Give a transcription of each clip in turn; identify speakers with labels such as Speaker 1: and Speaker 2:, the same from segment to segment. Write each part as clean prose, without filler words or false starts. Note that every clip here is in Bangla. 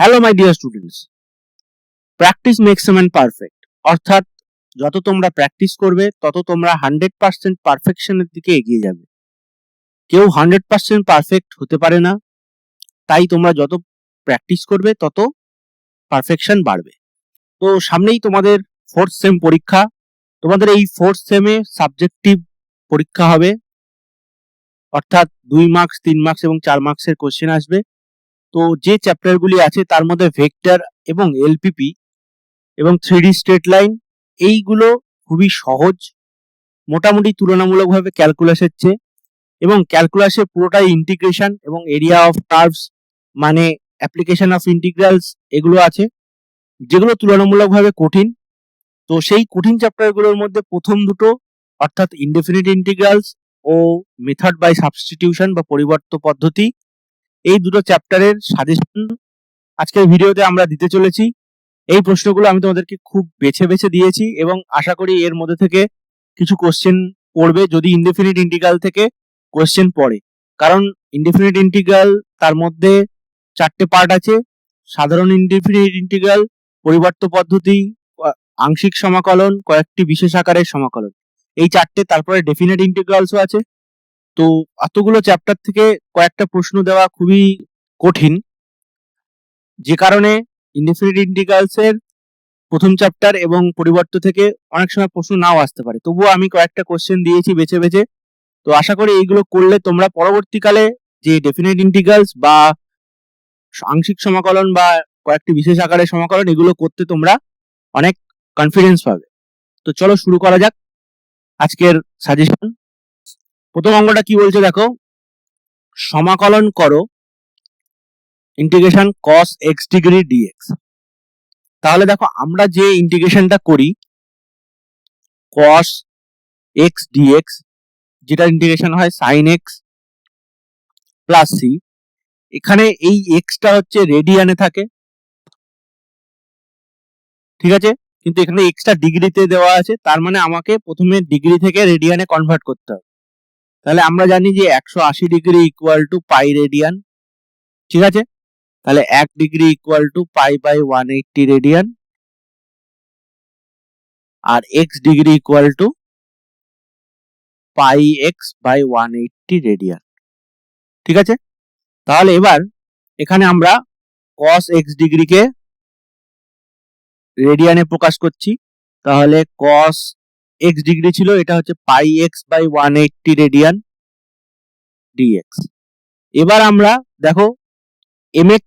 Speaker 1: Hello my dear students, practice makes a man perfect. অর্থাৎ যত তোমরা প্র্যাকটিস করবে তত তোমরা 100% পারফেকশনের দিকে এগিয়ে যাবে। কেউ 100% পারফেক্ট হতে পারে না, তাই তোমরা যত প্র্যাকটিস করবে তত পারফেকশন বাড়বে। তো সামনেই তোমাদের 4th সেম পরীক্ষা। তোমাদের এই 4th সেমে সাবজেক্টিভ পরীক্ষা হবে, অর্থাৎ 2 মার্কস, 3 মার্কস এবং 4 মার্কসের কোশ্চেন আসবে। তো যে চ্যাপ্টারগুলি আছে তার মধ্যে ভেক্টর এবং এলপিপি এবং 3D স্ট্রেট লাইন, এইগুলো খুবই সহজ, মোটামুটি তুলনামূলকভাবে ক্যালকুলাসের চেয়ে। এবং ক্যালকুলাসে পুরোটাই ইন্টিগ্রেশন এবং এরিয়া অফ কার্ভস, মানে অ্যাপ্লিকেশন অফ ইন্টিগ্রালস, এগুলো আছে যেগুলো তুলনামূলকভাবে কঠিন। তো সেই কঠিন চ্যাপ্টারগুলোর মধ্যে প্রথম দুটো, অর্থাৎ ইনডেফিনিট ইন্টিগ্রালস ও মেথড বাই সাবস্টিটিউশন বা পরিবর্ত পদ্ধতি, এই দুটো চ্যাপ্টারের সাজেশন আজকের ভিডিওতে আমরা দিতে চলেছি। এই প্রশ্নগুলো আমি তোমাদেরকে খুব বেছে বেছে দিয়েছি এবং আশা করি এর মধ্যে থেকে কিছু কোশ্চেন পড়বে, যদি ইনডেফিনিট ইন্টিগ্রাল থেকে কোশ্চেন পড়ে। কারণ ইনডেফিনিট ইন্টিগ্রাল, তার মধ্যে 4টে পার্ট আছে: সাধারণ ইনডেফিনিট ইন্টিগ্রাল, পরিবর্ত পদ্ধতি, আংশিক সমাকলন, কয়েকটি বিশেষ আকারের সমাকলন, এই 4টে। তারপরে ডেফিনিট ইন্টিগ্রালসও আছে। তো এতগুলো চ্যাপ্টার থেকে কয়েকটা প্রশ্ন দেওয়া খুবই কঠিন, যে কারণে ইনডেফিনিট ইন্টিগ্রালস এর প্রথম চ্যাপ্টার এবং পরিবর্ত থেকে অনেক সময় প্রশ্ন নাও আসতে পারে। তবুও আমি কয়েকটা কোশ্চেন দিয়েছি বেছে বেছে। তো আশা করি এইগুলো করলে তোমরা পরবর্তীকালে যে ডেফিনিট ইন্টিগ্রালস বা আংশিক সমাকলন বা কয়েকটি বিশেষ আকারের সমাকলন, এগুলো করতে তোমরা অনেক কনফিডেন্স পাবে। তো চলো শুরু করা যাক আজকের সাজেশন। প্রথম অঙ্কটা কি বলছে দেখো, সমাকলন করো integration cos x degree dx। তাহলে দেখো, আমরা যে ইন্টিগ্রেশনটা করি cos x dx, যেটা ইন্টিগ্রেশন হয় sin x প্লাস c, এখানে এই x টা হচ্ছে রেডিয়ানে থাকে, ঠিক আছে? কিন্তু এখানে x টা ডিগ্রিতে দেওয়া আছে, তার মানে আমাকে প্রথমে ডিগ্রি থেকে রেডিয়ানে কনভার্ট করতে হবে। তাহলে আমরা জানি যে 180 degree equal to pi radian, ঠিক আছে? তাহলে 1 degree equal to pi by 180 radian, আর x degree equal to pi x by 180 radian, ঠিক আছে? তাহলে এবার এখানে আমরা cos x ডিগ্রিকে রেডিয়ানে প্রকাশ করছি। তাহলে cos x ডিগ্রি ছিল, এটা হচ্ছে পাই এক্স বাই 180 রেডিয়ান dx। এবার আমরা দেখো mx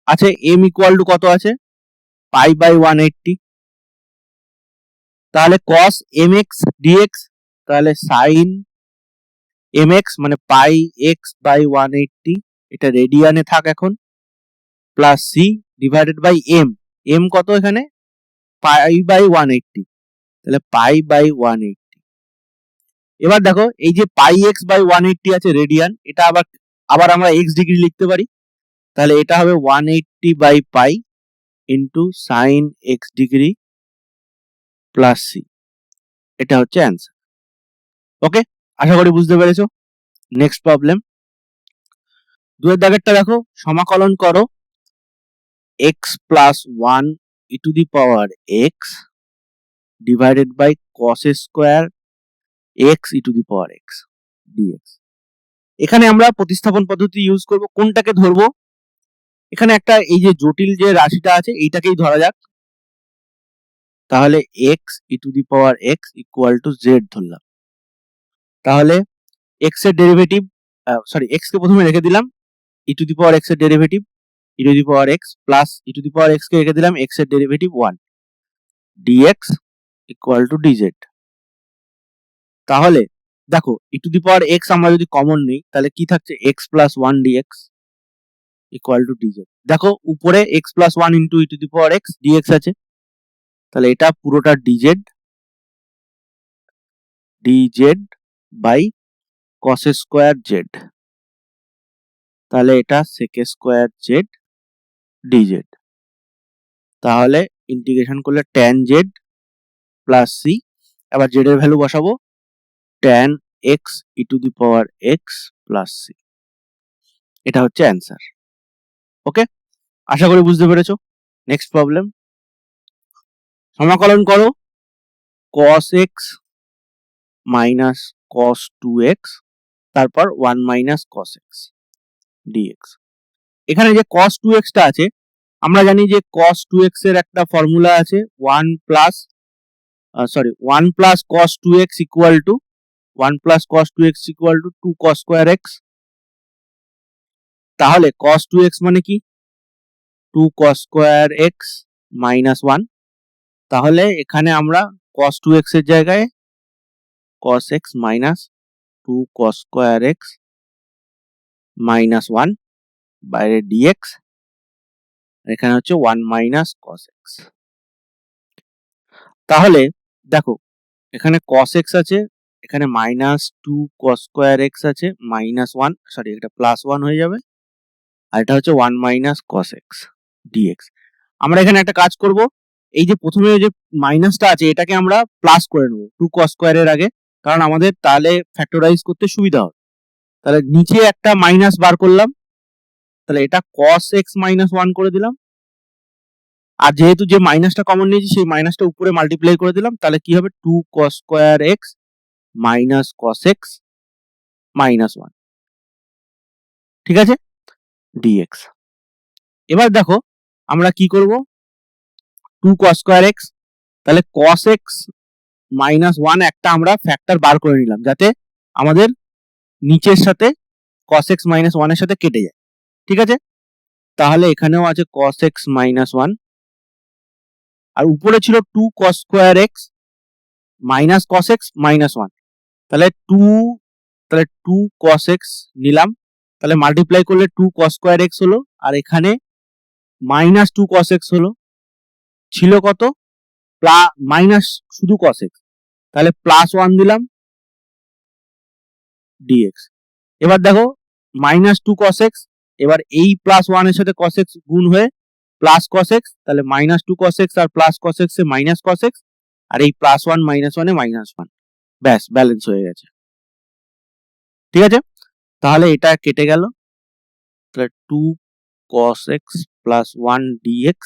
Speaker 1: আছে, m ইকুয়াল টু কত আছে? Pi by 180। তাহলে cos mx dx, তাহলে sin mx মানে পাই এক্স বাই 180, এটা রেডিয়ানে থাক এখন, plus c divided by m কত এখানে? পাই বাই 180, তাহলে পাই বাই 180। এবার দেখো, এই যে পাই এক্স বাই 180 আছে রেডিয়ান, এটা আবার আমরা এক্স ডিগ্রি লিখতে পারি। তাহলে এটা হবে 180 by pi into sine x degree plus c, এটা হচ্ছে অ্যান্সার। ওকে, আশা করি বুঝতে পেরেছো। নেক্সট প্রবলেম, 2 এর দাগেরটা দেখো, সমাকলন করো x plus 1 e to the power x divided by cos square x e to the power x dx। এখানে আমরা প্রতিস্থাপন পদ্ধতি ইউজ করব। কোনটাকে ধরবো? এখানে একটা, এই যে জটিল যে রাশিটা আছে এইটাকেই ধরা যাক। তাহলে x e to the power x equal to z ধরলাম। তাহলে x এর ডেরিভেটিভ, x কে প্রথমে রেখে দিলাম, ই টু দি পাওয়ার x এর derivative E to the power x plus E to the power x কে রেখে দিলাম, x এর derivative 1 dx equal to dz। তাহলে দেখো, ই টু দি পাওয়ার x আমরা যদি কমন নিই তাহলে কি থাকছে? x plus 1 dx equal to dz। দেখো উপরে x plus 1 into e to the power x dx আছে, তাহলে এটা পুরোটা dz by cos square z, তাহলে এটা sec স্কোয়ার z dz। তাহলে ইন্টিগ্রেশন করলে tan z প্লাস c, আবার z এর ভ্যালু বসাবো, tan x e to the power x plus c, এটা হচ্ছে অ্যান্সার। ওকে, আশা করি বুঝতে পেরেছো। নেক্সট প্রবলেম, সমাকলন করো cos x minus cos 2x তারপর 1 মাইনাস cos x dx। এখানে যে cos 2x টা আছে, আমরা জানি যে cos 2x এর একটা ফর্মুলা আছে 1 plus cos 2x equal to 2 cos square x। তাহলে cos 2x মানে কি 2 cos স্কয়ার x মাইনাস 1। তাহলে এখানে আমরা cos 2x এর জায়গায় cos x minus 2 cos square x minus 1 বাইরে dx, এখানে হচ্ছে 1 মাইনাস cos x। তাহলে দেখো এখানে cos x আছে, এখানে মাইনাস 2 cos স্কয়ার x আছে, মাইনাস 1 এটা প্লাস 1 হয়ে যাবে, আর এটা হচ্ছে 1 মাইনাস cos x dx। আমরা এখানে একটা কাজ করব, এই যে প্রথমে যে মাইনাসটা আছে এটাকে আমরা প্লাস করে নেব 2 cos স্কয়ার এর আগে, কারণ আমাদের তাহলে ফ্যাক্টরাইজ করতে সুবিধা হবে। তাহলে নিচে একটা মাইনাস বার করলাম, তাহলে এটা cos x মাইনাস 1 করে দিলাম, আর যেহেতু যে মাইনাসটা কমন নিয়েছি সেই মাইনাসটা উপরে মাল্টিপ্লাই করে দিলাম, তাহলে কি হবে 2 cos square x minus cos x minus 1, ঠিক আছে, dx। এবার দেখো আমরা কি করব, 2 cos স্কয়ার x, তাহলে cos x মাইনাস 1 একটা আমরা ফ্যাক্টর বার করে নিলাম যাতে আমাদের নিচের সাথে cos x মাইনাস 1 এর সাথে কেটে যায়, ঠিক আছে। তাহলে এখানেও আছে cos x মাইনাস 1, আর উপরে ছিল 2 cos square x minus cos x minus 1, তাহলে 2 cos x নিলাম, তাহলে মাল্টিপ্লাই করলে 2 cos স্কয়ার x হলো, আর এখানে মাইনাস 2 cos x হলো, ছিল কত মাইনাস শুধু cos x, তাহলে প্লাস 1 দিলাম dx। এবার দেখো মাইনাস 2 cos x, এবার এই প্লাস 1 এর সাথে cos x গুণ হয়ে প্লাস cos x, তাহলে মাইনাস 2 cos x আর প্লাস cos x এ মাইনাস cos x, আর এই প্লাস 1 মাইনাস 1 এ মাইনাস 1, ব্যাস ব্যালেন্স হয়ে গেছে, ঠিক আছে। তাহলে এটা কেটে গেল, তাহলে 2 cos x plus 1 dx,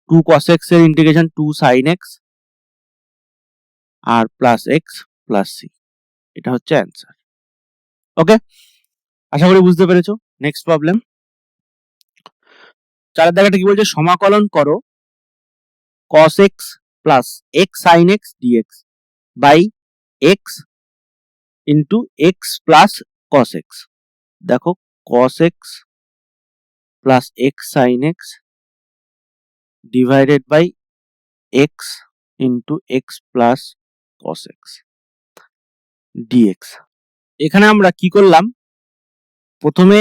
Speaker 1: 2 cos x এর ইন্টিগ্রেশন 2 sin x আর প্লাস x প্লাস c, এটা হচ্ছে অ্যান্সার। ওকে, আশা করি বুঝতে পেরেছো। নেক্সট প্রবলেম, চারের দাগটা কি বলছে, সমাকলন করো cos x plus x sin x dx by x into x plus cos x। দেখো cos x plus x sin x divided by x into x plus cos x dx। এখানে আমরা কি করলাম, প্রথমে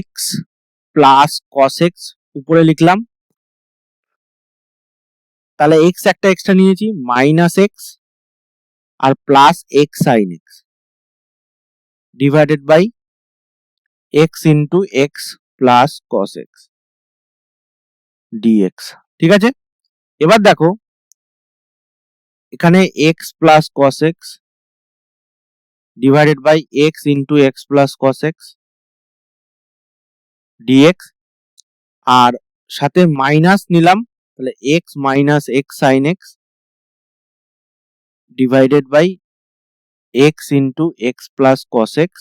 Speaker 1: x প্লাস cos x উপরে লিখলাম, তাহলে x একটা এক্সট্রা নিয়েছি মাইনাস x আর plus x sin x divided by x into x plus cos x dx, ঠিক আছে। এবার দেখো এখানে x plus cos x divided by x into x plus cos x dx, আর সাথে মাইনাস নিলাম, তাহলে x minus x sin x divided by x into x plus cos x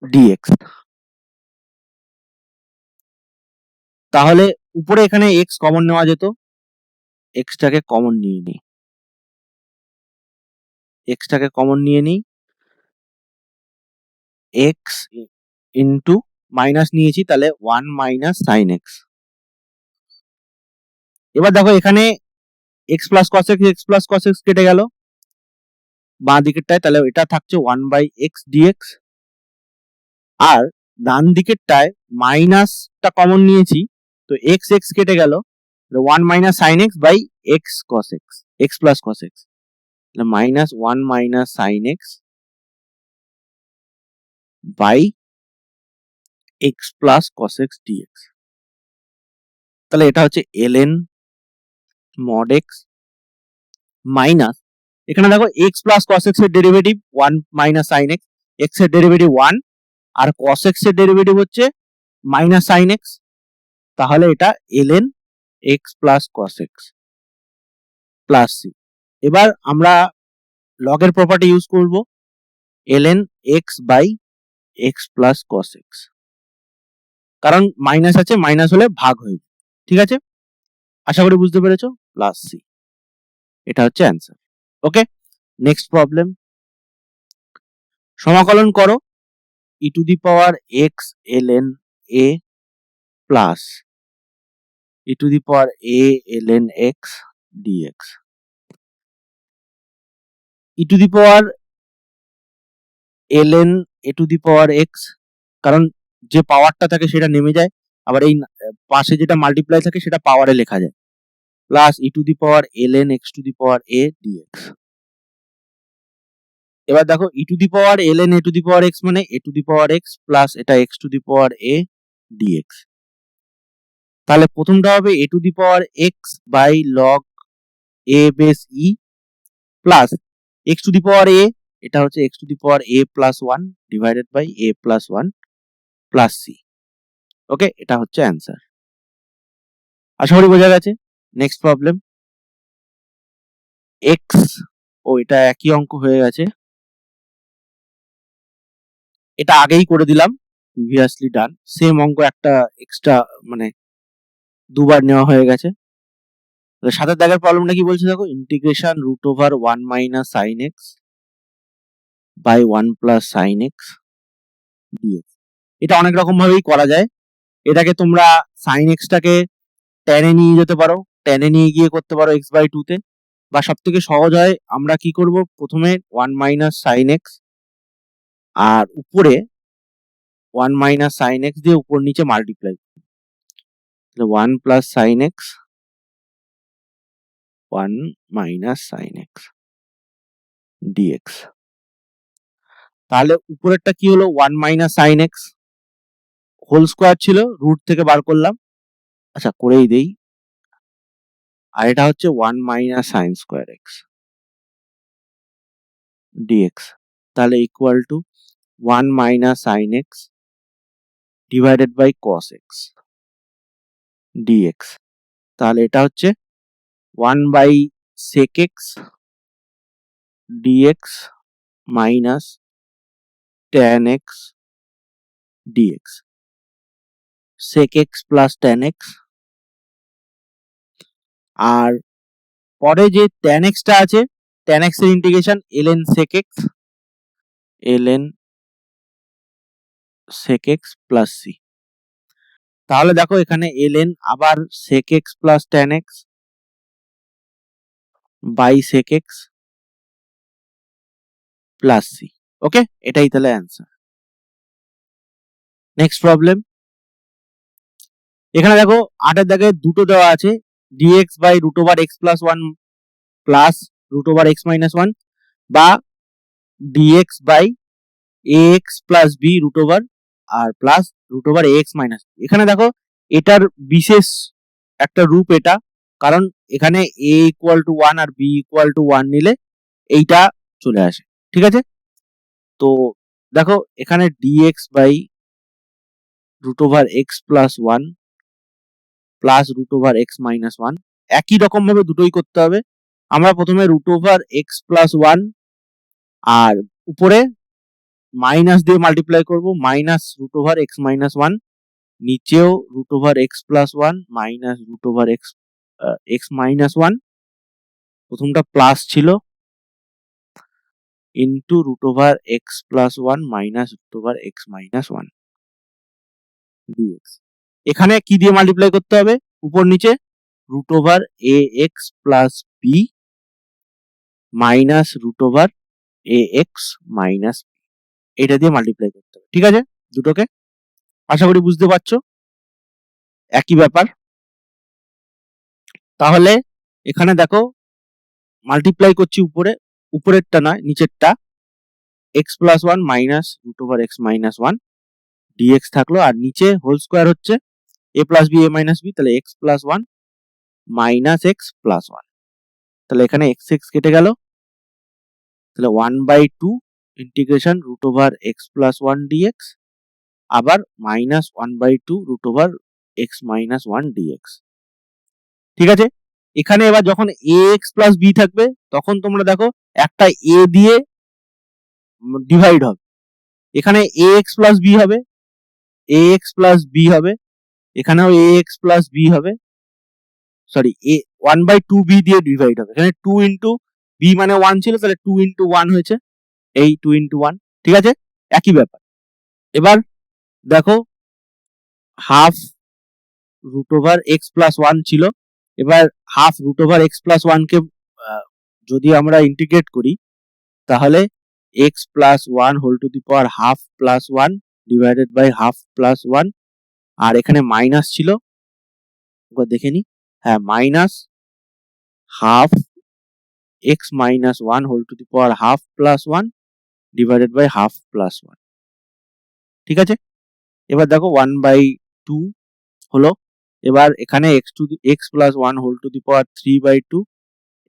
Speaker 1: dx। তাহলে উপরে এখানে x কমন নেওয়া যেত, x টাকে কমন নিয়ে নিই, x টাকে কমন নিয়ে নিই, x ইন্টু মাইনাস নিয়েছি, তাহলে 1 মাইনাস sin x। এবার দেখো এখানে x প্লাস cos x কেটে গেল বাঁ দিকেরটায়, তাহলে এটা থাকছে 1 বাই x dx, আর ডান দিকেরটায় মাইনাসটা কমন নিয়েছি, তো x কেটে গেল, 1 minus sin x by x cos x, x plus cos x, minus 1 minus sin x by x plus cos x dx। তাহলে এটা হচ্ছে ln mod x মাইনাস, এখানে দেখো x প্লাস cos x এর derivative 1 minus sin x, x এর ডেরিভেটিভ 1 আর cos x এর ডেরিভেটিভ হচ্ছে মাইনাস sin x, তাহলে এটা ln x plus cos x plus c। এবার আমরা লগের প্রপার্টি ইউজ করব, ln x by x plus cos x, কারণ মাইনাস আছে, মাইনাস হলে ভাগ হয়ে যায়। ঠিক আছে, আশা করি বুঝতে পেরেছো, প্লাস c, এটা হচ্ছে অ্যান্সার। ওকে, নেক্সট প্রবলেম, সমাকলন করো e to the power x ln a plus e to the power a ln x dx। e to the power ln a to the power x, কারণ যে পাওয়ারটা থাকে সেটা নেমে যায়, আবার এই পাশে যেটা মাল্টিপ্লাই থাকে সেটা পাওয়ারে লেখা যায়, plus e to the power ln x to the power a dx। এবার দেখো e to the power ln a to the power x মানে a to the power x plus এটা x to the power a dx। তাহলে প্রথমটা হবে a to the power x by log a base e plus x to the power a, এটা হচ্ছে x to the power a plus 1 divided by a plus 1 plus c। Okay, এটা হচ্ছে অ্যান্সার। আশা করি বোঝা গেছে। নেক্সট প্রবলেম, x, ও এটা একই অঙ্ক হয়ে গেছে, এটা আগেই করে দিলাম, প্রিভিয়াসলি ডান, সেম অঙ্ক একটা এক্সট্রা মানে দুবার নেওয়া হয়ে গেছে। সাথে দাগের প্রবলেমটা কি বলছে দেখো, integration root over 1 minus sine x by 1 plus sine x dx. এটা অনেক রকম ভাবেই করা যায়, এটাকে তোমরা সাইন এক্সটাকে টেনে নিয়ে যেতে পারো, টেনে নিয়ে গিয়ে করতে পারো x বাই 2 তে, বা সব থেকে সহজ হয় আমরা কি করব, প্রথমে 1 মাইনাস সাইন এক্স আর উপরে 1 মাইনাস সাইন এক্স দিয়ে উপর নিচে মাল্টিপ্লাই, তাহলে 1 plus sine x 1 minus sine x dx. তাহলে উপরেরটা কি হলো, 1 minus sine x whole square ছিল, রুট থেকে বার করলাম, আচ্ছা করেই দেই, আর এটা হচ্ছে 1 minus sine square x dx, তাহলে equal to 1 minus sine x divided by cos x dx. তাহলে এটা হচ্ছে 1 by sec x dx minus tan x dx, sec x plus tan x, আর পরে যে ট্যান এক্সটা আছে, ট্যান এক্স এর integration ln sec x ln sec x plus c। তাহলে দেখো এখানে ln আবার sec x plus tan x by sec x plus c। Okay, এটাই তাহলে অ্যান্সার। নেক্সট প্রবলেম, এখানে দেখো 8 এর দাগে দুটো দেওয়া আছে, dx by root over x plus 1 plus root over x minus 1 বা dx by ax plus b root over আর plus root over ax minus. এখানে দেখো এটার বিশেষ একটা রূপ এটা, কারণ এখানে a ইকুয়াল টু 1 আর b ইকুয়াল টু 1 নিলে এইটা চলে আসে। ঠিক আছে, তো দেখো এখানে dx by root over x plus 1 plus root over x minus 1, একই রকম ভাবে দুটোই করতে হবে। আমরা প্রথমে রুট ওভার x প্লাস 1 আর উপরে মাইনাস দিয়ে মাল্টিপ্লাই করব, minus root over x minus 1, নিচেও root over x plus 1 minus root over x minus 1, প্রথমটা প্লাস ছিল, into root over x plus 1 minus root over x minus 1 dx। এখানে কি দিয়ে মাল্টিপ্লাই করতে হবে, উপর নিচে root over ax plus b minus root over ax minus b, এটা দিয়ে মাল্টিপ্লাই করতে হবে। ঠিক আছে, দুটোকে আশা করি বুঝতে পারছো, একই ব্যাপার। তাহলে এখানে দেখো মাল্টিপ্লাই করছি উপরে, উপরেরটা নয় নিচেরটা, x plus 1 minus root over x minus 1 dx থাকলো, আর নিচে হোল স্কোয়ার হচ্ছে a plus b a minus b, তাহলে x plus 1 minus x plus 1, তাহলে এখানে x x কেটে গেল, তাহলে 1 by 2 integration root over x plus 1 dx আবার -1/2√x-1 dx। ঠিক আছে, এখানে এবার যখন ax প্লাস b থাকবে তখন তোমরা দেখো একটা a দিয়ে ডিভাইড হবে, এখানে ax প্লাস b হবে, ax প্লাস b হবে, এখানেও ax প্লাস b হবে, সরি 1/2b দিয়ে ডিভাইড হবে, এখানে 2 ইন্টু b মানে 1 ছিল, তাহলে 2 ইন্টু 1 হয়েছে, এই 2 ইন্টু 1। ঠিক আছে, একই ব্যাপার। এবার দেখো half root over x plus 1 ছিল, এবার half root over x plus 1 কে যদি আমরা ইন্টিগ্রেট করি তাহলে x plus 1 whole to the power half plus 1 divided by half plus 1, আর এখানে মাইনাস ছিল, একবার দেখে নি, হ্যাঁ minus half x minus 1 whole to the power half plus 1 divided by half plus 1। ঠিক আছে, এবার দেখো 1/2 হলো, এবার এখানে এক্স প্লাস 1 হোল টু দি পাওয়ার 3/2,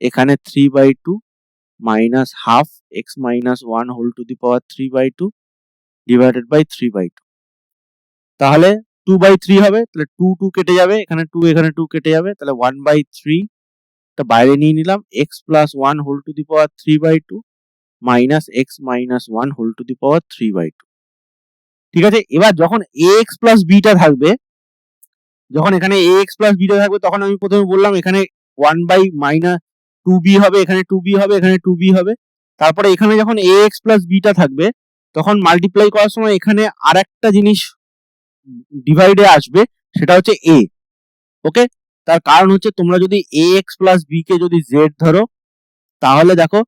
Speaker 1: এখানে 3/2 minus half x minus 1 whole to the power 3/2 divided by 3/2, তাহলে 2/3 হবে, তাহলে 2 2 কেটে যাবে, এখানে 2 এখানে 2 কেটে যাবে, তাহলে 1/3 টা বাইরে নিয়ে নিলাম, x plus 1 whole to the power 3/2 minus x minus 1 whole to দি পাওয়ার 3/2। ঠিক আছে, এবার যখন ax প্লাস b টা থাকবে, যখন এখানে ax প্লাস b টা থাকবে তখন আমি প্রথমে বললাম এখানে 1/-2b হবে, এখানে 2b হবে, এখানে 2b হবে, তারপরে এখানে যখন ax প্লাস b টা থাকবে তখন মাল্টিপ্লাই করার সময় এখানে আরেকটা জিনিস ডিভাইডে আসবে, সেটা হচ্ছে a। ওকে, তার কারণ হচ্ছে তোমরা যদি ax প্লাস b কে যদি z ধরো তাহলে দেখো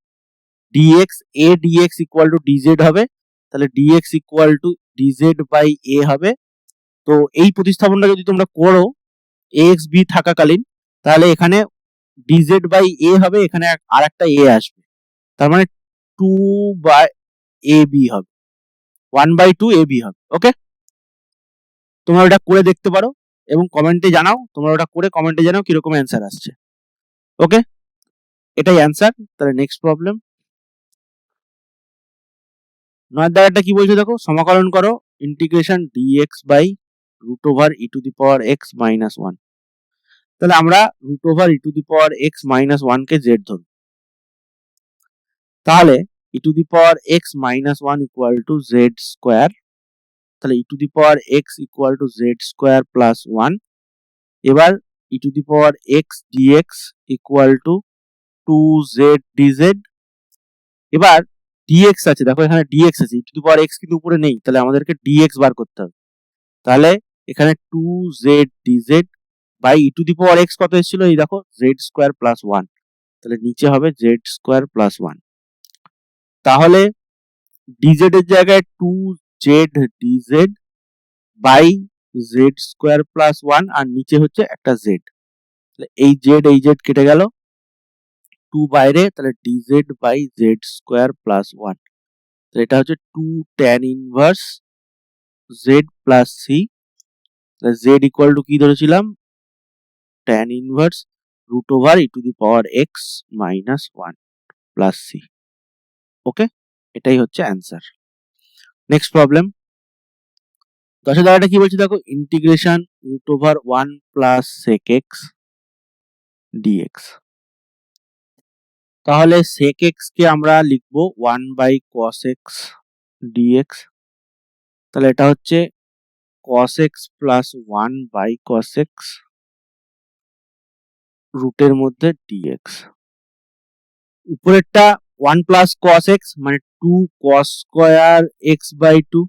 Speaker 1: dx a dx equal to dz হবে, তাহলে dx equal to dz by a হবে। তো এই প্রতিস্থাপনটা যদি তোমরা করো ax b থাকাকালীন তাহলে এখানে dz বাই a হবে, এখানে আর একটা a আসবে, তার মানে 2 বাই ab হবে, 1/2 ab হবে। ওকে, তোমরা ওটা করে দেখতে পারো এবং কমেন্টে জানাও, তোমরা ওটা করে কমেন্টে জানাও কিরকম অ্যান্সার আসছে। ওকে, এটাই অ্যান্সার। তাহলে নেক্সট প্রবলেম 9 দাগেরটা কি বলছে দেখো, সমাকলন করো integration dx by root over e to the power x minus 1। তাহলে আমরা root over e to the power x minus 1 কে z ধরব, তাহলে e to the power x minus 1 equal to z square, তাহলে e to the power x equal to z square plus 1, এবার e to the power x dx equal to 2z dz, এবার dx আছে, দেখো এখানে dx আছে, ই টু দি পাওয়ার x কিন্তু উপরে নেই, তাহলে আমাদেরকে dx বার করতে হবে, তাহলে এখানে 2z dz by e to the power x কত এসেছিল, এই দেখো z স্কোয়ার প্লাস 1, তাহলে নিচে হবে z স্কোয়ার প্লাস 1, তাহলে dz এর জায়গায় 2z dz by z square plus 1, আর নিচে হচ্ছে একটা z, তাহলে এই z কেটে গেল, 2 বাইরে, তাহলে dz by z square plus 1, তাহলে এটা হচ্ছে 2 tan inverse z plus c, তাহলে z ইকুয়াল টু কি ধরেছিলাম, tan inverse root over e to the power x minus 1 plus c। Okay, এটাই হচ্ছে অ্যান্সার। নেক্সট প্রবলেম 10 দাগটা কি বলছে দেখো, integration root over 1 plus sec x dx। তাহলে sec x কে আমরা লিখবো 1 বাই cos x dx, তাহলে এটা হচ্ছে cos x plus 1 by cos x রুটের মধ্যে dx, উপরেরটা 1 প্লাস cos x মানে 2 cos স্কয়ার x বাই 2,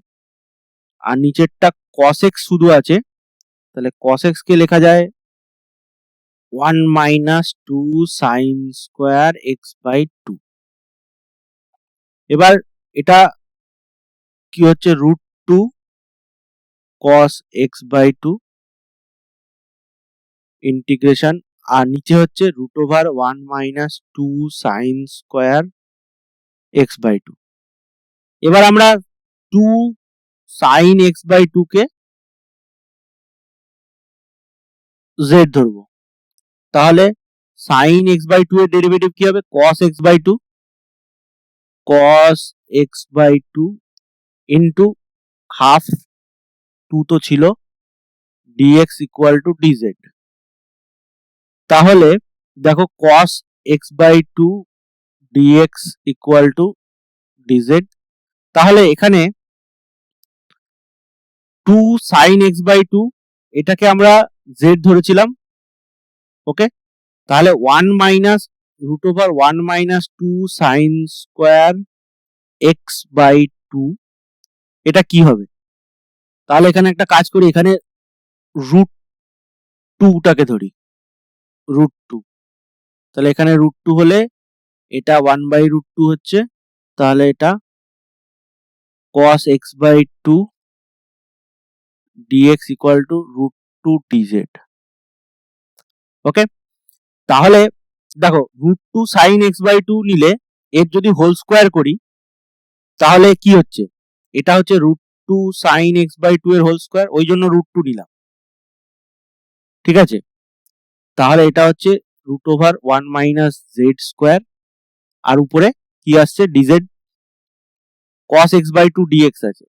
Speaker 1: আর নিচেরটা cos x শুধু আছে, তাহলে cos x কে লেখা যায় 1 minus 2 sin square x by 2। এবার এটা কি হচ্ছে root 2 cos x by 2 integration, আর নিচে হচ্ছে root over 1 minus 2 sin square x by 2। এবার আমরা 2 sin x বাই 2 কে z ধরবো, তাহলে sin x বাই 2 এর ডেরিভেটিভ কি হবে, cos x by 2, cos x by 2 into half 2 তো ছিল, dx ইকুয়াল টু dz। তাহলে দেখো cos x by 2 dx equal to dz। তাহলে এখানে 2 sin x বাই 2 এটাকে আমরা z ধরেছিলাম, ওকে। তাহলে 1 minus root over 1 minus 2 sine square x by 2 এটা কি হবে? তাহলে এখানে একটা কাজ করি, এখানে রুট 2টাকে ধরি, রুট 2। তাহলে এখানে রুট 2 হলে এটা 1 বাই রুট 2 হচ্ছে, তাহলে এটা cos x by 2 dx equal to root 2 dz, okay. তাহলে দেখো রুট 2 সাইন x বাই 2 নিলে এর যদি হোল স্কোয়ার করি তাহলে কি হচ্ছে, এটা হচ্ছে রুট 2 সাইন x বাই 2 এর হোল স্কোয়ার, ওই জন্য রুট 2 নিলাম, ঠিক আছে। তাহলে এটা হচ্ছে root over 1 minus z square, আর উপরে কি আসছে dz, cos x by 2 dx আছে,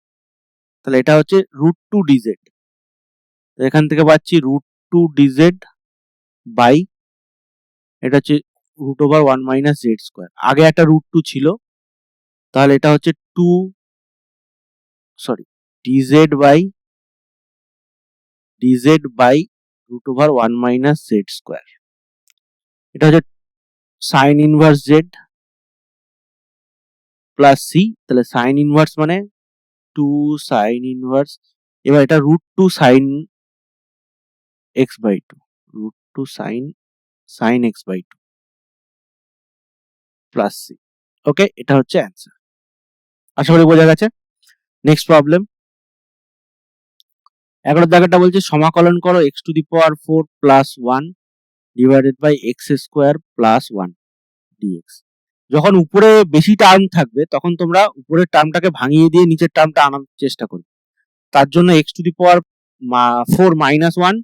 Speaker 1: তাহলে এটা হচ্ছে রুট 2 dz। এখান থেকে পাচ্ছি রুট 2 dz বাই এটা হচ্ছে root over 1 minus z square, আগে একটা রুট 2 ছিল, তাহলে এটা হচ্ছে dz by root over 1 minus z square. এটা হচ্ছে sine inverse z plus c, তাহলে সাইন ইনভার্স মানে 2 সাইন ইনভার্স, এবার এটা root 2 sine x by 2, root 2 sine x by 2 plus c, okay. এটা হচ্ছে অ্যান্সার। আশা করি বোঝা গেছে। নেক্সট প্রবলেম 11 দাগেরটা বলছে সমাকলন করো x to the power 4 plus 1 divided by x square plus 1 dx। যখন উপরে বেশি টার্ম থাকবে তখন তোমরা উপরের টার্মটাকে ভাঙিয়ে দিয়ে নিচের টার্মটা আনার চেষ্টা করবে, তার জন্য x to the power 4 minus 1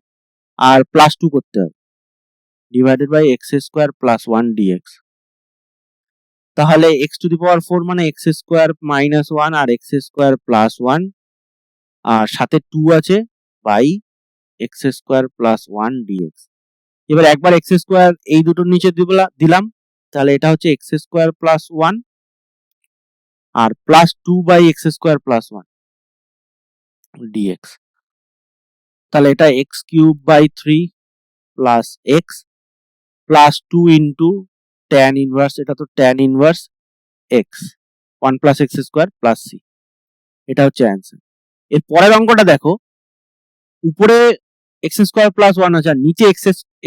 Speaker 1: আর প্লাস 2 করতে হবে, divided by x square plus 1 dx। তাহলে x টু দি পাওয়ার 4 মানে এক্স স্কোয়ার মাইনাস 1 আর এক্স স্কোয়ার প্লাস 1, আর সাথে 2 আছে by x square plus 1 dx। এবার একবার এক্স স্কোয়ার এই দুটোর নিচে দিলাম, তাহলে এটা হচ্ছে এক্স স্কোয়ার প্লাস 1 আর plus 2 by x square plus 1 dx। তাহলে এটা x cube by 3 plus x plus 2 into tan inverse, এটা তো tan inverse x 1 plus x square plus c, এটা হচ্ছে অ্যান্সার। এর পরের অঙ্কটা দেখো, উপরে এক্স স্কোয়ার প্লাস 1 আছে আর নিচে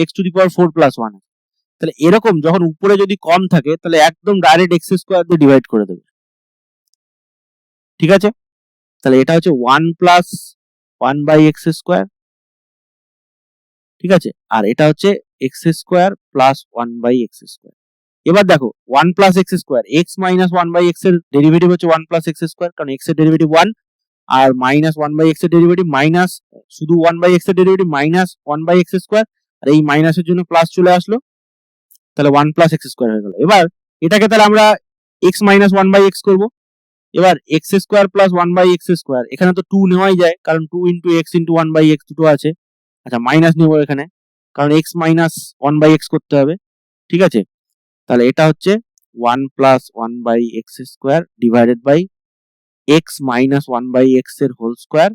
Speaker 1: x to the power 4 plus 1 আছে, তাহলে এরকম যখন উপরে যদি কম থাকে তাহলে একদম ডাইরেক্ট এক্স স্কোয়ার দিয়ে ডিভাইড করে দেবে, ঠিক আছে। তাহলে এটা হচ্ছে 1 প্লাস 1 বাই এক্স স্কোয়ার, ঠিক আছে, আর এটা হচ্ছে x square plus 1 by x square. এবার দেখো 1 plus x square, x minus 1 by x এর ডেরিভেটিভ হচ্ছে 1 প্লাস এক্স স্কোয়ার, কারণ এক্স এর ডেরিভেটিভ 1, আর মাইনাস 1 বাই এক্স এর ডেরিভেটিভ মাইনাস, শুধু 1 বাই এক্স এর derivative minus 1 by x square, আর এই মাইনাসের জন্য প্লাস চলে আসলো, তাহলে 1 প্লাস এক্স স্কোয়ার হয়ে গেল। এবার এটাকে তাহলে আমরা এক্স মাইনাস 1 বাই এক্স করবো। এবার x square plus 1 by x square, এখানে তো 2 নেওয়াই যায় কারণ 2 into x into 1 by x দুটো আছে, আচ্ছা মাইনাস নেবো এখানে কারণ এক্স মাইনাস 1 বাই এক্স করতে হবে, ঠিক আছে। তাহলে এটা হচ্ছে 1 plus 1 by x square divided by x minus 1 by x এর হোল স্কোয়ার,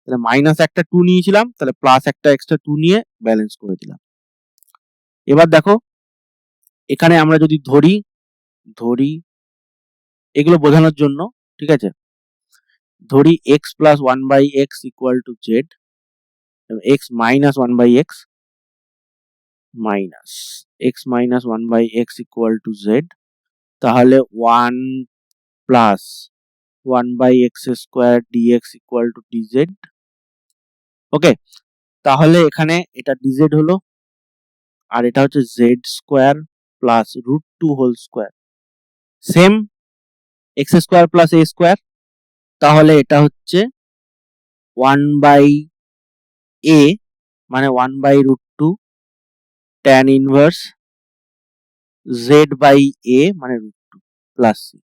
Speaker 1: তাহলে মাইনাস একটা 2 নিয়েছিলাম, তাহলে প্লাস একটা এক্সট্রা 2 নিয়ে ব্যালেন্স করে দিলাম। এবার দেখো এখানে আমরা যদি ধরি এগুলো বোঝানোর জন্য, ঠিক আছে, ধরি x plus 1 by x equal to z, x minus 1 by x minus x minus 1 by x equal to z, তাহলে 1 plus 1 by x square dx equal to dz, okay. তাহলে এখানে এটা ডিজেড হলো, আর এটা হচ্ছে z square plus root 2 whole square, same x square plus a square, তাহলে এটা হচ্ছে 1 বাই এ মানে 1 by root 2 tan inverse Z by a মানে রুট 2 প্লাস সি।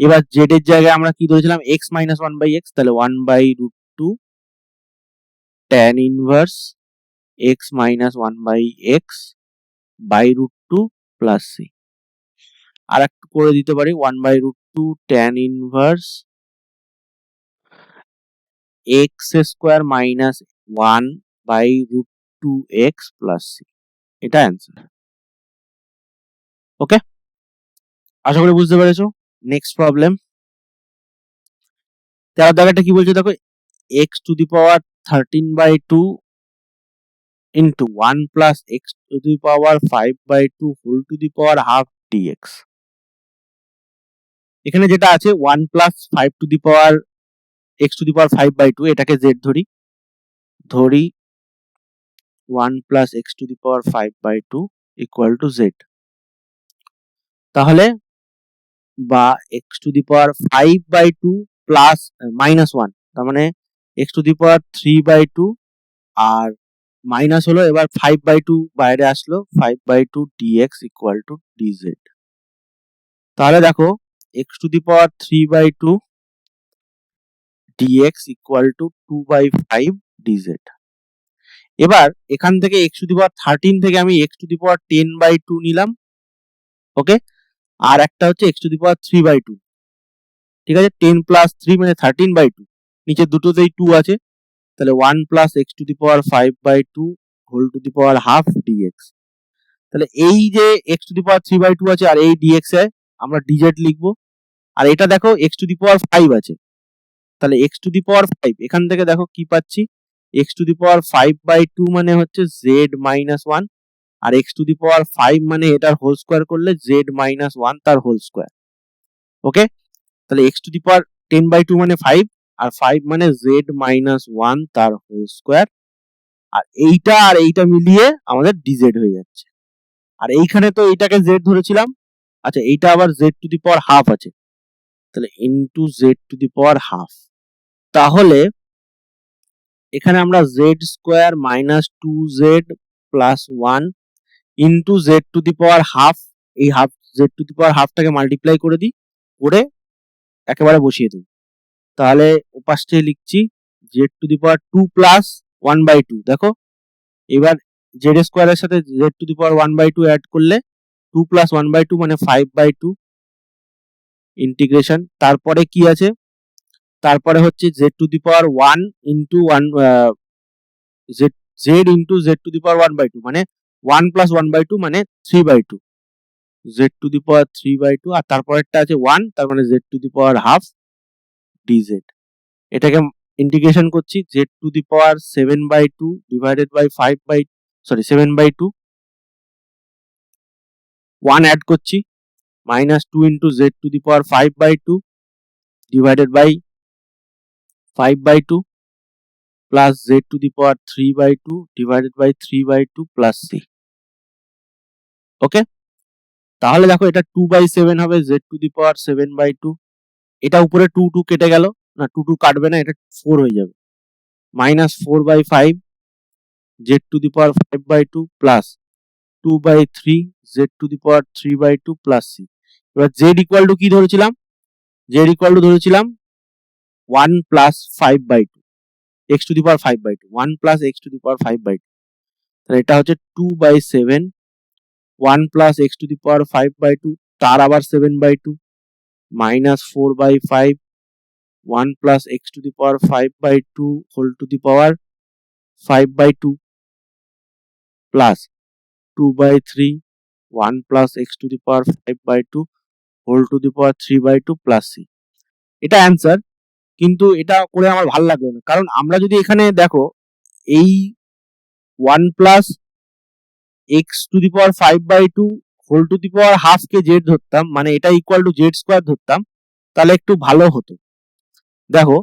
Speaker 1: এবার জেড এর জায়গায় আমরা কি ধরেছিলাম এক্স মাইনাস 1 বাই এক্স, তাহলে 1 by root 2 tan inverse x minus 1 by x by root 2 plus c। আর একটু করে দিতে পারি 1 by root 2 tan inverse x square minus 1 by root 2x plus c। এটা অ্যান্সার। ওকে, আশা করি বুঝতে পেরেছো। নেক্সট প্রবলেম 13 দাগেরটা কি বলছে দেখো, x to the power 13 by 2 into 1 plus x to the power 5 by 2 whole to the power half dx। এখানে যেটা আছে 1 plus 5 to the power x to the power 5 by 2, এটাকে z ধরি 1 plus x to the power 5 by 2 equal to z। তাহলে বা x to the power 5 by 2 plus minus 1, তার মানে x to the power 3 by 2 আর মাইনাস হলো, এবার 5 by 2 বাইরে আসলো, 5 by 2 dx equal to dz। তাহলে দেখো x to the power 3 by 2 dx equal to 2 by 5 dz। এবার এখান থেকে x to the power 13 থেকে আমি x to the power 10 by 2 নিলাম, ওকে, আর একটা হচ্ছে x to the power 3 by 2, ঠিক আছে, 10 plus 3 মানে 13 by 2, নিচে দুটোতেই 2 আছে, তাহলে 1 plus x to the power 5 by 2 whole to the power half dx। তাহলে এই যে x to the power 3 by 2 আছে আর এই dx এ আমরা dz লিখবো, আর এটা দেখো x to the power 5 আছে, তাহলে x to the power 5 এখান থেকে দেখো কি পাচ্ছি, x to the power 5 by 2 মানে হচ্ছে z minus 1, R x to the power 5 মানে এটার হোল স্কয়ার করলে z minus 1 তার হোল স্কয়ার। ওকে, তাহলে x to the power 10 by 2 মানে 5, আর 5 মানে z minus 1 তার হোল স্কয়ার, আর এইটা মিলিয়ে আমাদের dz হয়ে যাচ্ছে। আর এইখানে তো এইটাকে z ধরেছিলাম, আচ্ছা এইটা আবার z to the power half আছে, তাহলে into z to the power half। তাহলে এখানে আমরা z square minus 2z plus 1 into z to the power half, এই half z to the power হাফটাকে মাল্টিপ্লাই করে দিই, করে একেবারে বসিয়ে দিই। তাহলে ওপাশে লিখছি z to the power 2 plus 1 by 2। দেখো এবার z স্কয়ারের সাথে z to the power 1 by 2 add করলে 2 প্লাস 1 বাই 2 মানে 5 বাই 2 ইন্টিগ্রেশন। তারপরে কি আছে, তারপরে হচ্ছে z to the power 1 into 1 z into z to the power 1 by 2 মানে 1 প্লাস 1 বাই 2 মানে 3 by 2, z to the power 3 by 2, আর তারপরেরটা আছে 1, তার মানে z to the power half dz। এটাকে ইন্টিগ্রেশন করছি, z to the power 7 by 2 divided by 5 by 7 by 2, 1 add করছি, minus 2 into z to the power 5 by 2 divided by 5 by 2 plus z to the power 3 by 2 divided by 3 by 2 plus c। Okay, তাহলে দেখো এটা 2 বাই 7 হবে z to the power 7 by 2, এটা উপরে 2 2 কেটে গেল, না 2 2 কাটবে না, এটা 4 হয়ে যাবে, minus 4 by 5 z to the power 5 by 2 plus 2 by 3 z to the power 3 by 2 plus c। এবার z ইকুয়াল টু কি ধরেছিলাম, z ইকুয়াল টু ধরেছিলাম 1 plus 5 by 2 x to the power 5 by 2, 1 plus x to the power 5 by 2, তাহলে এটা হচ্ছে 2 by 7, 1 plus x to the power 5 by 2 তার আবার 7 by 2 minus 4 by 5, 1 plus x to the power 5 by 2 whole to the power 5 by 2 plus 2 by 3, 1 plus x to the power 5 by 2 whole to the power 3 by 2 plus c। এটা অ্যান্সার, কিন্তু এটা করে আমার ভালো লাগবে না, কারণ আমরা যদি এখানে দেখো এই 1 plus x to the power 5 by 2 whole to the power half K z ধরতাম, মানে এটা ইকুয়াল টু z স্কয়ার ধরতাম, তাহলে একটু ভালো হতো। দেখো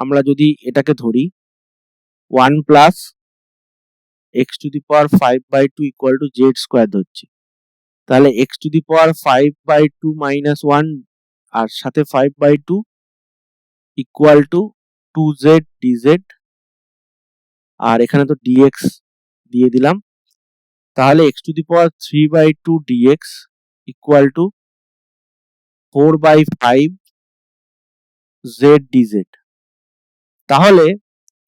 Speaker 1: আমরা যদি এটাকে ধরি 1 plus x to the power 5 by 2 equal to z square ধরছি, তাহলে x to the power 5 by 2 minus 1 আর সাথে 5 by 2 equal to 2z dz, আর এখানে তো dx দিয়ে দিলাম, তাহলে x to the power 3 by 2 dx equal to 4 by 5 z dz। তাহলে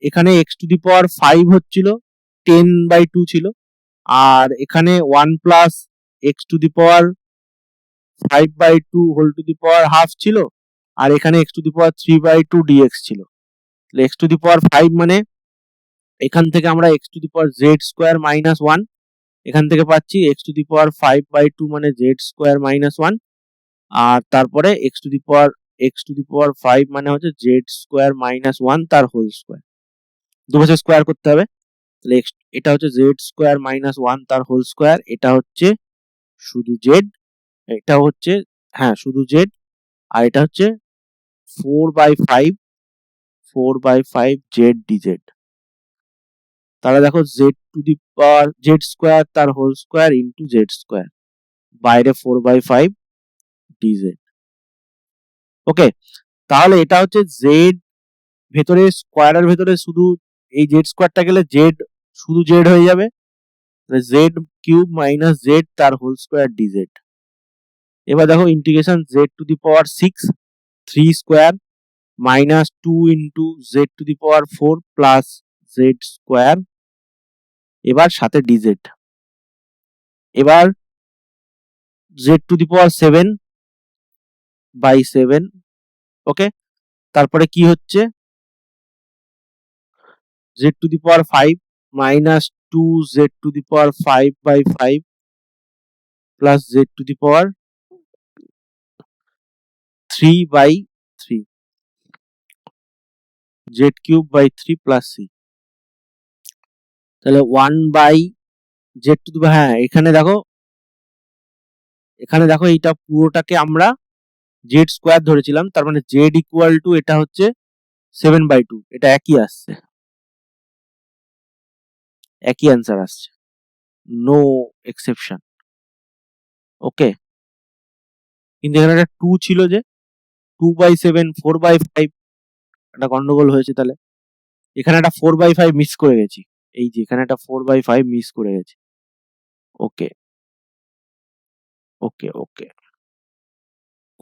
Speaker 1: এখানে x টু দি পাওয়ার 5 হচ্ছিল 10/2 ছিল, আর এখানে 1 plus x to the power 5/2 whole to the power half ছিল, আর এখানে x to the power 3/2 dx ছিল। তাহলে x টু দি পাওয়ার 5 মানে এখান থেকে আমরা x to the power z square minus 1, এখান থেকে পাচ্ছি x টু দি পাওয়ার 5/2 মানে z স্কয়ার মাইনাস 1, আর তারপরে x টু দি পাওয়ার 5 মানে হচ্ছে z স্কয়ার মাইনাস 1 তার হোল স্কয়ার, দুপাশে স্কয়ার করতে হবে। তাহলে এটা হচ্ছে z স্কয়ার মাইনাস 1 তার হোল স্কয়ার, এটা হচ্ছে শুধু z, এটা হচ্ছে হ্যাঁ শুধু z, আর এটা হচ্ছে 4/5 z dz। তাহলে দেখো z to the power z square তার whole square into z square, বাইরে 4/5 dz। ওকে, তাহলে এটা হচ্ছে z ভেতরে স্কয়ারের ভেতরে শুধু এই z স্কয়ারটা গেলে z শুধু z হয়ে যাবে, z কিউব মাইনাস z তার হোল স্কয়ার dz। এবার দেখো integration z to the power 6 3 square minus 2 into z to the power 4 plus z square, এবার সাথে dz। এবার z টু দি পাওয়ার 7/7। ওকে, তারপরে কি হচ্ছে z to the power 5 minus 2z to the power 5/5 plus z to the power 3/3 z cube by 3 plus c। তাহলে 1/z টু দি হ্যাঁ এখানে দেখো এইটা পুরোটাকে আমরা z স্কয়ার ধরেছিলাম, তার মানে z ইকুয়াল টু এটা হচ্ছে 7/2, এটা একই আসছে, একই অ্যান্সার আসছে, নো এক্সেপশন। ওকে, কিন্তু এখানে একটা 2 ছিল, যে 2/7 4/5 একটা গন্ডগোল হয়েছে। তাহলে এখানে একটা 4/5 মিস করে গেছি, এই যে এখানে একটা 4/5 মিস করে গেছি। ওকে ওকে ওকে,